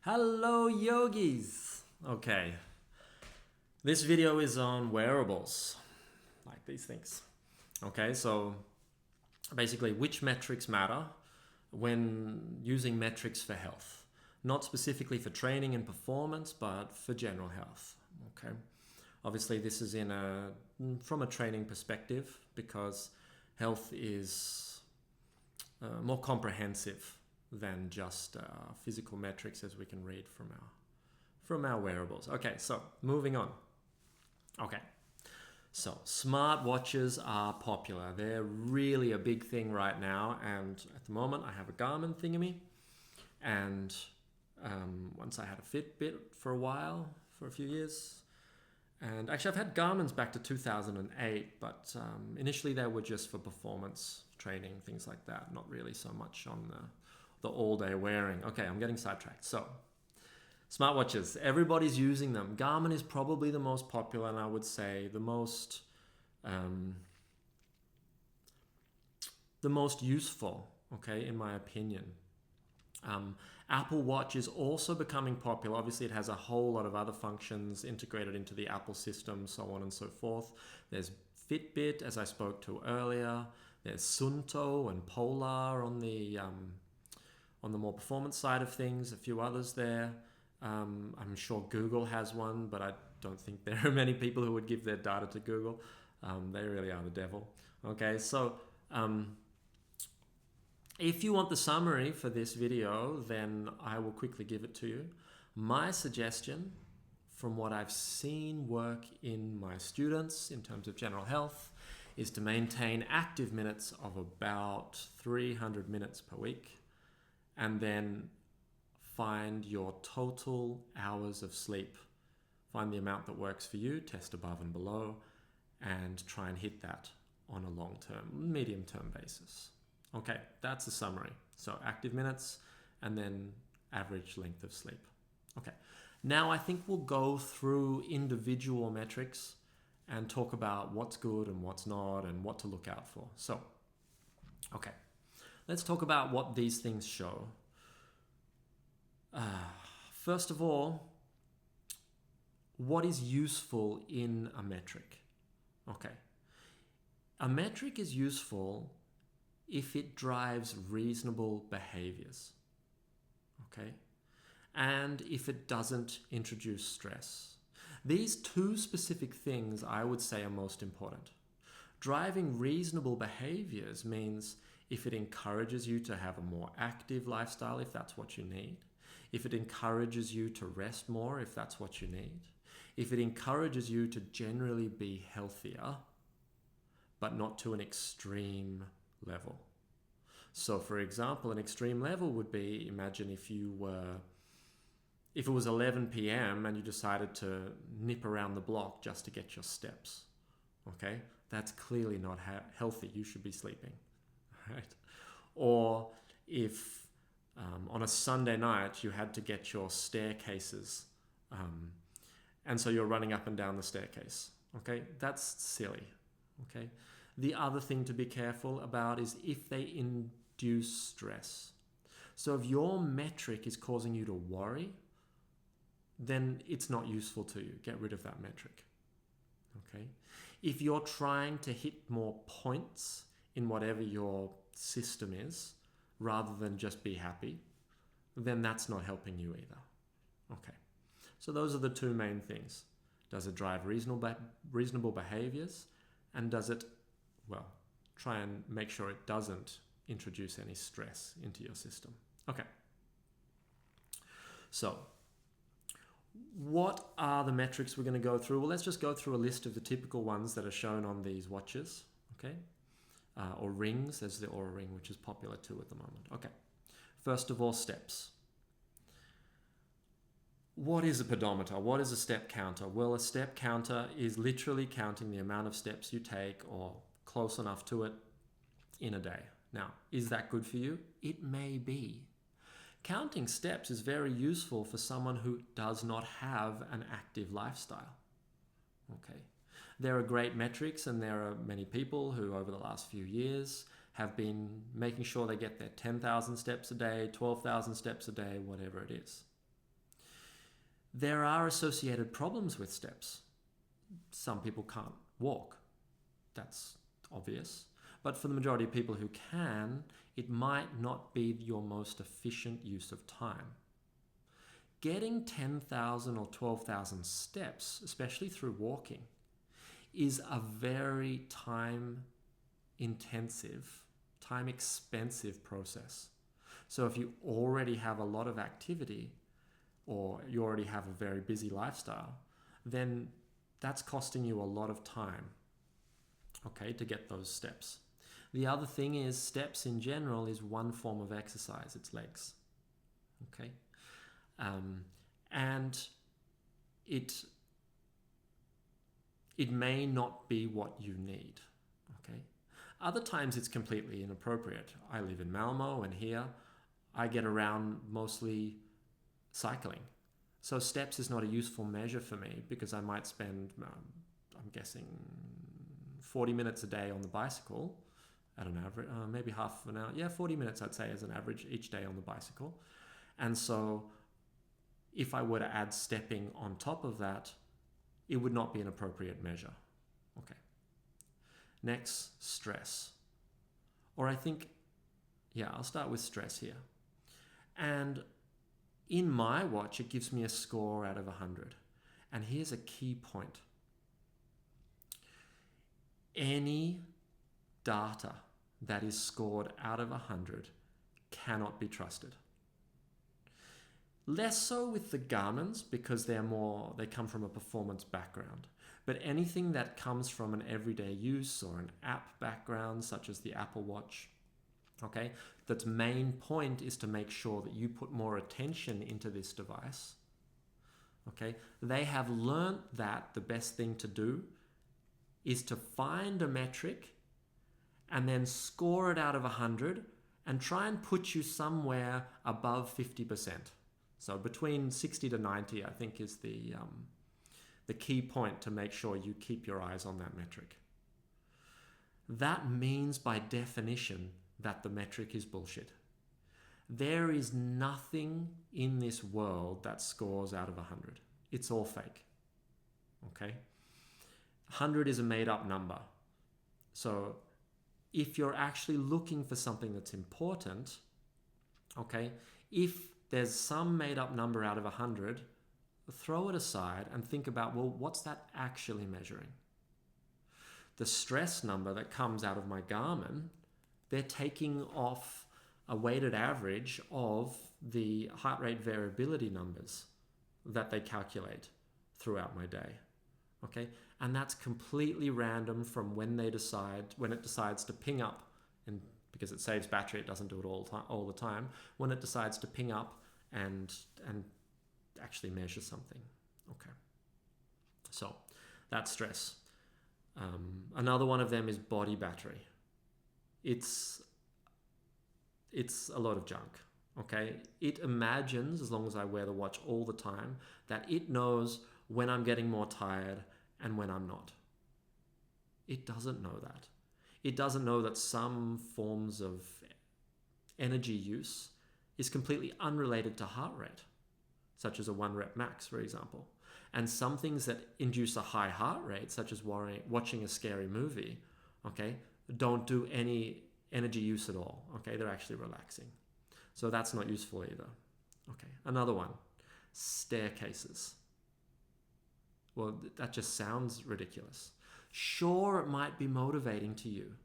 Hello yogis! Okay, this video is on wearables, like these things. Okay, so basically which metrics matter when using metrics for health. Not specifically for training and performance, but for general health. Okay, obviously this is from a training perspective because health is more comprehensive than just physical metrics as we can read from our wearables. Okay, so moving on. Okay, so smart watches are popular. They're really a big thing right now, and at the moment I have a Garmin thingamy, and once I had a Fitbit for a while, for a few years. And actually, I've had Garmin's back to 2008, but initially they were just for performance training, things like that. Not really so much on the all-day wearing. Okay, I'm getting sidetracked. So, smartwatches, everybody's using them. Garmin is probably the most popular, and I would say the most useful. Okay, in my opinion. Apple Watch is also becoming popular. Obviously, it has a whole lot of other functions integrated into the Apple system, so on and so forth. There's Fitbit, as I spoke to earlier. There's Sunto and Polar on the more performance side of things. A few others there. I'm sure Google has one, but I don't think there are many people who would give their data to Google. They really are the devil. Okay, so if you want the summary for this video, then I will quickly give it to you. My suggestion, from what I've seen work in my students in terms of general health, is to maintain active minutes of about 300 minutes per week, and then find your total hours of sleep. Find the amount that works for you, test above and below, and try and hit that on a long-term, medium-term basis. Okay, that's the summary. So active minutes and then average length of sleep. Okay, now I think we'll go through individual metrics and talk about what's good and what's not and what to look out for. So, okay, let's talk about what these things show. First of all, what is useful in a metric? Okay, a metric is useful if it drives reasonable behaviors, okay? And if it doesn't introduce stress. These two specific things I would say are most important. Driving reasonable behaviors means if it encourages you to have a more active lifestyle, if that's what you need, if it encourages you to rest more, if that's what you need, if it encourages you to generally be healthier, but not to an extreme level. So for example, an extreme level would be, imagine if it was 11 p.m. and you decided to nip around the block just to get your steps. Okay, that's clearly not healthy. You should be sleeping, right? Or if on a Sunday night you had to get your staircases, and so you're running up and down the staircase. Okay, that's silly. Okay. The other thing to be careful about is if they induce stress. So if your metric is causing you to worry, then it's not useful to you. Get rid of that metric. Okay. If you're trying to hit more points in whatever your system is, rather than just be happy, then that's not helping you either. Okay. So those are the two main things. Does it drive reasonable behaviors? And does it, well, try and make sure it doesn't introduce any stress into your system. Okay. So, what are the metrics we're going to go through? Well, let's just go through a list of the typical ones that are shown on these watches, okay? Or rings. There's the Oura Ring, which is popular too at the moment. Okay. First of all, steps. What is a pedometer? What is a step counter? Well, a step counter is literally counting the amount of steps you take or close enough to it in a day. Now, is that good for you? It may be. Counting steps is very useful for someone who does not have an active lifestyle. Okay. There are great metrics, and there are many people who over the last few years have been making sure they get their 10,000 steps a day, 12,000 steps a day, whatever it is. There are associated problems with steps. Some people can't walk. That's obvious. But for the majority of people who can, it might not be your most efficient use of time. Getting 10,000 or 12,000 steps, especially through walking, is a very time-intensive, time-expensive process. So if you already have a lot of activity or you already have a very busy lifestyle, then that's costing you a lot of time, okay, to get those steps. The other thing is steps in general is one form of exercise, it's legs, okay? And it may not be what you need, okay? Other times it's completely inappropriate. I live in Malmo, and here I get around mostly cycling. So steps is not a useful measure for me because I might spend, I'm guessing, 40 minutes a day on the bicycle at an average, maybe half an hour. Yeah, 40 minutes I'd say as an average each day on the bicycle. And so if I were to add stepping on top of that, it would not be an appropriate measure. Okay. Next, stress. Or I think, yeah, I'll start with stress here. And in my watch, it gives me a score out of 100. And here's a key point. Any data that is scored out of 100 cannot be trusted. Less so with the Garmin's because they come from a performance background. But anything that comes from an everyday use or an app background, such as the Apple Watch, okay, that's main point is to make sure that you put more attention into this device. Okay, they have learnt that the best thing to do is to find a metric and then score it out of 100 and try and put you somewhere above 50%. So between 60 to 90, I think, is the key point to make sure you keep your eyes on that metric. That means by definition that the metric is bullshit. There is nothing in this world that scores out of 100. It's all fake. Okay? 100 is a made-up number. So if you're actually looking for something that's important, okay, if there's some made-up number out of 100, throw it aside and think about, well, what's that actually measuring? The stress number that comes out of my Garmin, they're taking off a weighted average of the heart rate variability numbers that they calculate throughout my day. Okay, and that's completely random from when it decides to ping up, and because it saves battery, it doesn't do it all the time. When it decides to ping up and actually measure something. Okay, so that's stress. Another one of them is body battery. It's a lot of junk. Okay, it imagines, as long as I wear the watch all the time, that it knows when I'm getting more tired and when I'm not. It doesn't know that. It doesn't know that some forms of energy use is completely unrelated to heart rate, such as a 1 rep max, for example. And some things that induce a high heart rate, such as watching a scary movie, okay, don't do any energy use at all. Okay, they're actually relaxing. So that's not useful either. Okay, another one, staircases. Well, that just sounds ridiculous. Sure, it might be motivating to you,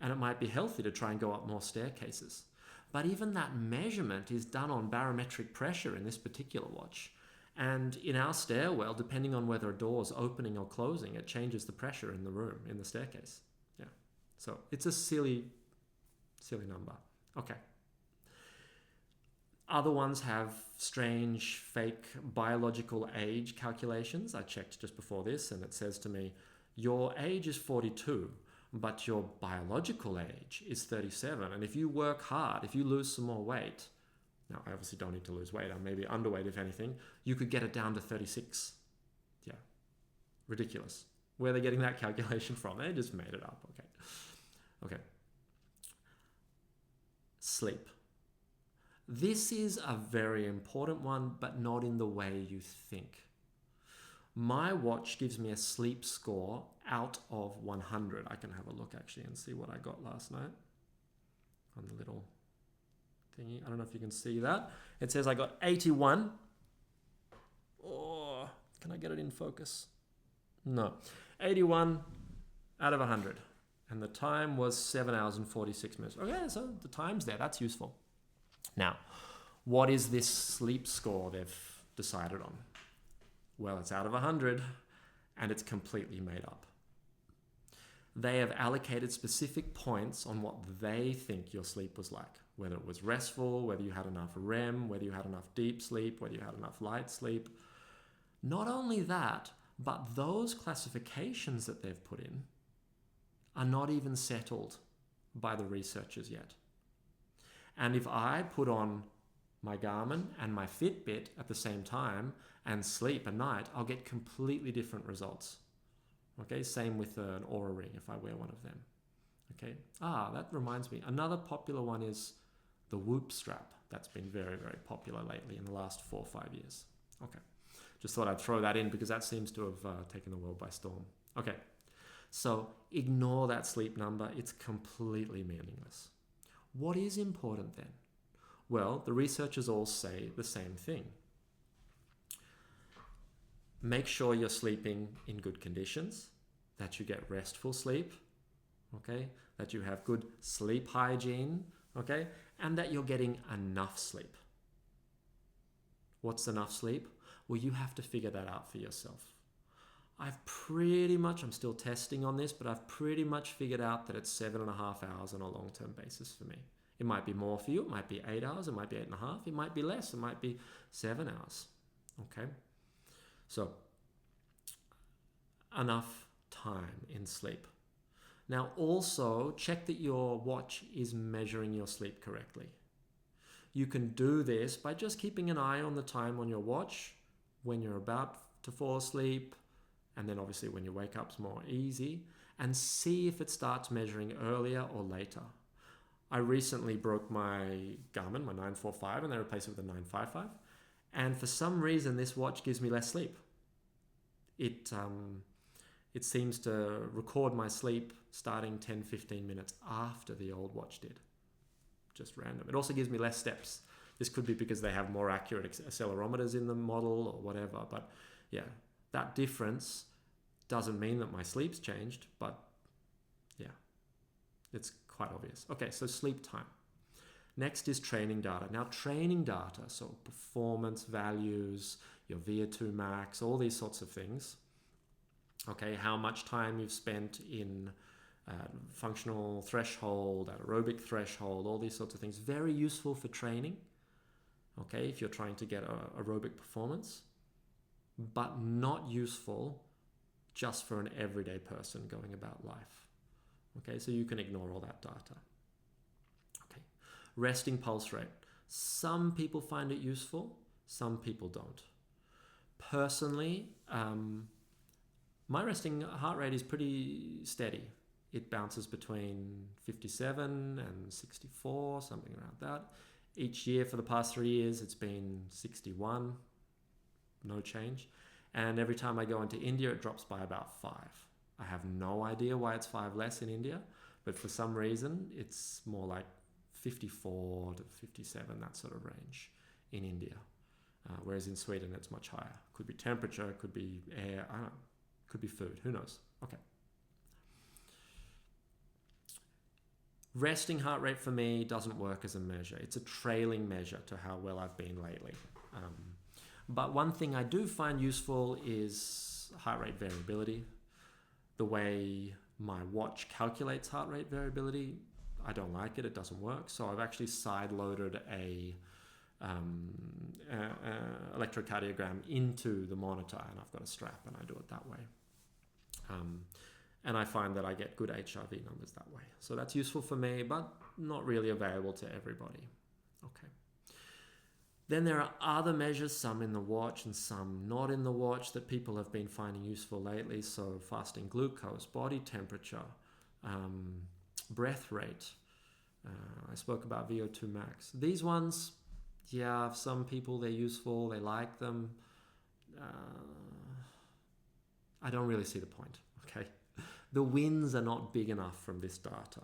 and it might be healthy to try and go up more staircases. But even that measurement is done on barometric pressure in this particular watch. And in our stairwell, depending on whether a door is opening or closing, it changes the pressure in the room, in the staircase. Yeah. So it's a silly number. Okay. Other ones have strange, fake biological age calculations. I checked just before this, and it says to me, your age is 42, but your biological age is 37. And if you work hard, if you lose some more weight, now I obviously don't need to lose weight, I'm maybe underweight if anything, you could get it down to 36. Yeah, ridiculous. Where are they getting that calculation from? They just made it up. Okay. Sleep. This is a very important one, but not in the way you think. My watch gives me a sleep score out of 100. I can have a look actually and see what I got last night on the little thingy. I don't know if you can see that. It says I got 81. Oh, can I get it in focus? No. 81 out of 100. And the time was 7 hours and 46 minutes. Okay, so the time's there. That's useful. Now, what is this sleep score they've decided on? Well, it's out of 100 and it's completely made up. They have allocated specific points on what they think your sleep was like, whether it was restful, whether you had enough REM, whether you had enough deep sleep, whether you had enough light sleep. Not only that, but those classifications that they've put in are not even settled by the researchers yet. And if I put on my Garmin and my Fitbit at the same time and sleep at night, I'll get completely different results. Okay, same with an Oura ring if I wear one of them. Okay, that reminds me. Another popular one is the Whoop strap. That's been very, very popular lately in the last 4 or 5 years. Okay, just thought I'd throw that in because that seems to have taken the world by storm. Okay, so ignore that sleep number. It's completely meaningless. What is important then? Well, the researchers all say the same thing. Make sure you're sleeping in good conditions, that you get restful sleep, okay? That you have good sleep hygiene, okay? And that you're getting enough sleep. What's enough sleep? Well, you have to figure that out for yourself. I'm still testing on this, but I've pretty much figured out that it's 7.5 hours on a long-term basis for me. It might be more for you, it might be 8 hours, it might be 8.5, it might be less, it might be 7 hours, okay? So, enough time in sleep. Now also, check that your watch is measuring your sleep correctly. You can do this by just keeping an eye on the time on your watch when you're about to fall asleep, and then obviously when you wake up it's more easy, and see if it starts measuring earlier or later. I recently broke my Garmin, my 945, and they replaced it with a 955. And for some reason, this watch gives me less sleep. It seems to record my sleep starting 10, 15 minutes after the old watch did. Just random. It also gives me less steps. This could be because they have more accurate accelerometers in the model or whatever. But yeah, that difference doesn't mean that my sleep's changed, but yeah, it's quite obvious. Okay, so sleep time. Next is training data. Now, training data, so performance values, your VO2 max, all these sorts of things. Okay, how much time you've spent in functional threshold, aerobic threshold, all these sorts of things. Very useful for training, okay, if you're trying to get aerobic performance, but not useful just for an everyday person going about life. Okay, so you can ignore all that data. Okay, resting pulse rate. Some people find it useful, some people don't. Personally, my resting heart rate is pretty steady. It bounces between 57 and 64, something around that. Each year for the past 3 years, it's been 61, no change. And every time I go into India, it drops by about 5. I have no idea why it's 5 less in India, but for some reason, it's more like 54 to 57, that sort of range in India. Whereas in Sweden, it's much higher. Could be temperature, could be air, I don't know. Could be food, who knows? Okay. Resting heart rate for me doesn't work as a measure. It's a trailing measure to how well I've been lately. But one thing I do find useful is heart rate variability. The way my watch calculates heart rate variability, I don't like it. It doesn't work. So I've actually side-loaded a electrocardiogram into the monitor, and I've got a strap, and I do it that way. And I find that I get good HRV numbers that way. So that's useful for me, but not really available to everybody. Okay. Then there are other measures, some in the watch and some not in the watch, that people have been finding useful lately. So fasting glucose, body temperature, breath rate. I spoke about VO2 max. These ones, Yeah, some people, they're useful, they like them. I don't really see the point, okay? The wins are not big enough from this data.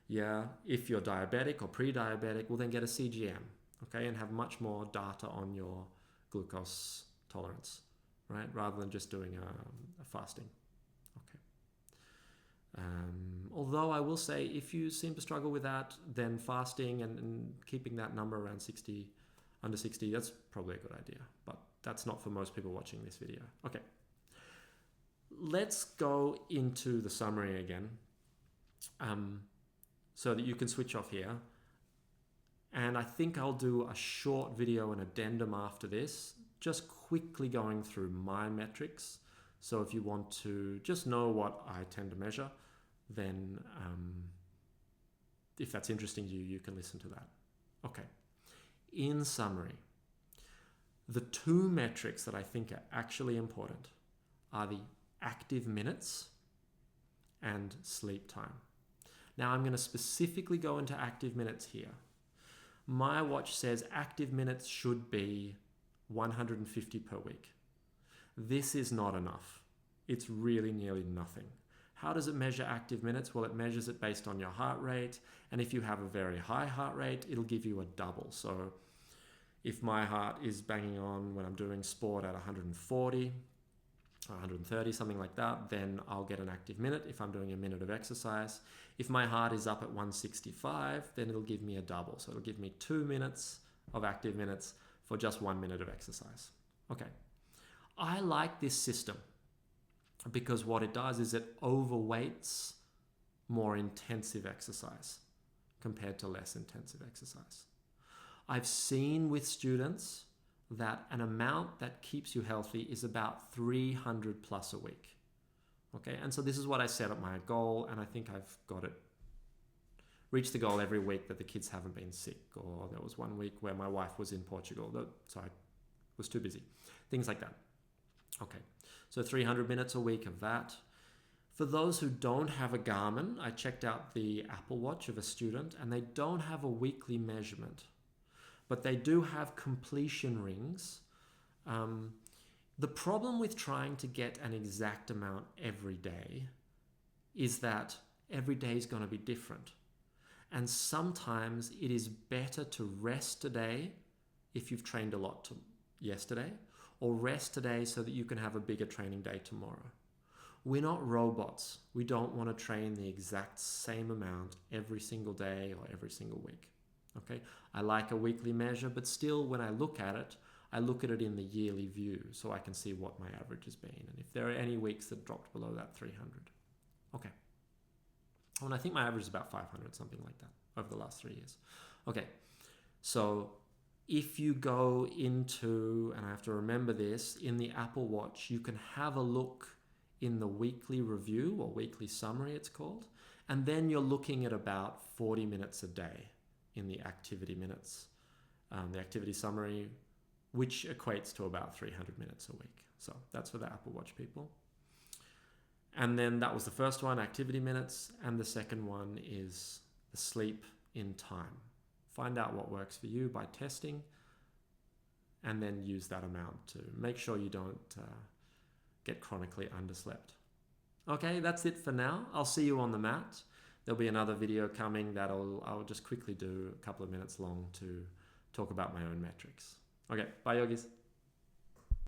Yeah, if you're diabetic or pre-diabetic, well then get a CGM, okay, and have much more data on your glucose tolerance, right, rather than just doing a fasting. Okay. Although I will say, if you seem to struggle with that, then fasting and keeping that number around 60, under 60, that's probably a good idea. But that's not for most people watching this video. Okay. Let's go into the summary again, so that you can switch off here. And I think I'll do a short video, an addendum after this, just quickly going through my metrics. So if you want to just know what I tend to measure, then if that's interesting to you, you can listen to that. Okay. In summary, the two metrics that I think are actually important are the active minutes and sleep time. Now I'm going to specifically go into active minutes here. My watch says active minutes should be 150 per week. This is not enough. It's really nearly nothing. How does it measure active minutes? Well, it measures it based on your heart rate. And if you have a very high heart rate, it'll give you a double. So if my heart is banging on when I'm doing sport at 140, 130, something like that, then I'll get an active minute if I'm doing a minute of exercise. If my heart is up at 165, then it'll give me a double. So it'll give me 2 minutes of active minutes for just 1 minute of exercise. Okay. I like this system because what it does is it overweights more intensive exercise compared to less intensive exercise. I've seen with students that an amount that keeps you healthy is about 300 plus a week. Okay, and so this is what I set up my goal, and I think I've got it, reached the goal every week that the kids haven't been sick, or there was 1 week where my wife was in Portugal, so I was too busy. Things like that. Okay, so 300 minutes a week of that. For those who don't have a Garmin, I checked out the Apple Watch of a student, and they don't have a weekly measurement, but they do have completion rings. The problem with trying to get an exact amount every day is that every day is going to be different. And sometimes it is better to rest today if you've trained a lot yesterday, or rest today so that you can have a bigger training day tomorrow. We're not robots. We don't want to train the exact same amount every single day or every single week. Okay, I like a weekly measure, but still when I look at it in the yearly view so I can see what my average has been and if there are any weeks that dropped below that 300. Okay. And I think my average is about 500, something like that, over the last 3 years. Okay, so if you go into, and I have to remember this, in the Apple Watch, you can have a look in the weekly review or weekly summary it's called, and then you're looking at about 40 minutes a day in the activity minutes, the activity summary, which equates to about 300 minutes a week. So that's for the Apple Watch people. And then that was the first one, activity minutes, and the second one is the sleep in time. Find out what works for you by testing, and then use that amount to make sure you don't get chronically underslept. Okay, that's it for now. I'll see you on the mat. There'll be another video coming that I'll just quickly do a couple of minutes long to talk about my own metrics. Okay, bye yogis.